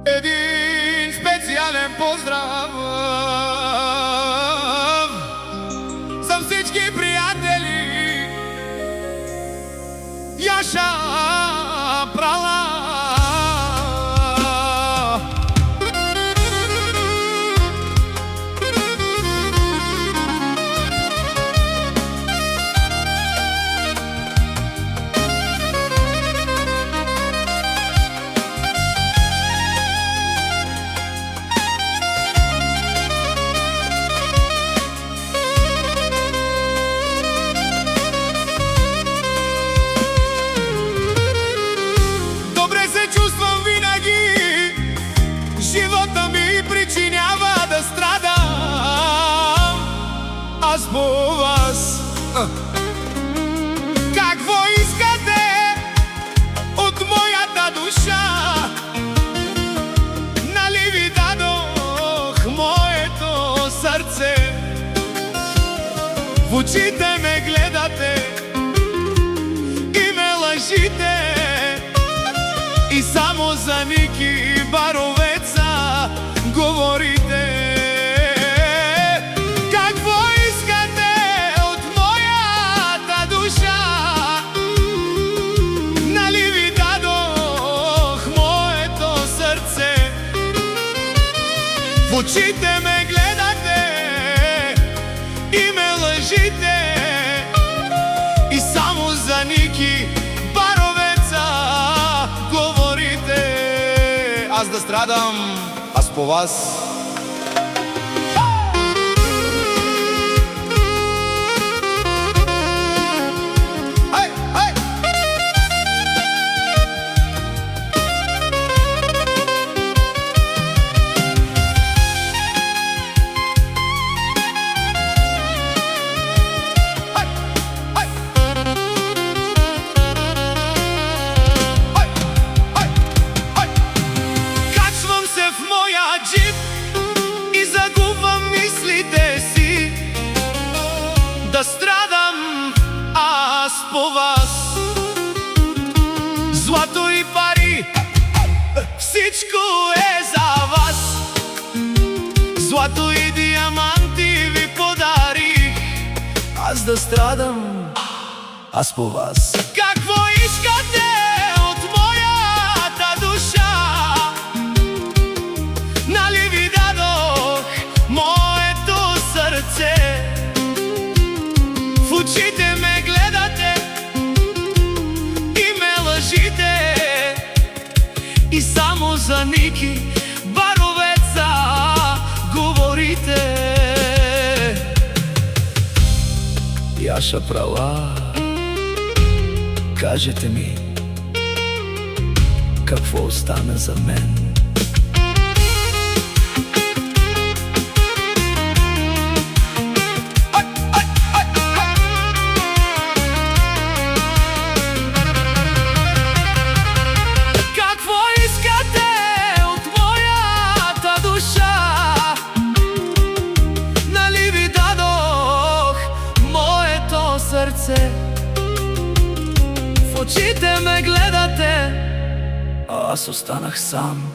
Един специален поздрав за всички приятели. Яша Прала. Живота ми причинява да страдам аз по вас. Какво искате от моята душа? Нали ви дадох моето сърце? В очите ме гледате и ме лъжите, и само за Ники Баровеца говорите. Какво искате от моята душа? Нали ви дадох моето сърце? В очите ме гледате и ме лъжите, и само за Ники Баровеца говорите. Аз да страдам, аз по вас. И загубвам мислите си, да страдам аз по вас. Злато и пари, всичко е за вас. Злато и диаманти ви подарих, аз да страдам аз по вас. Какво искате от моята душа? Нали ви дадох моето сърце? В очите ме гледате и ме лъжите, и само за Ники Баровеца говорите. Яша Прала, кажете ми, какво остана за мен? В очите ме гледате, а аз останах сам.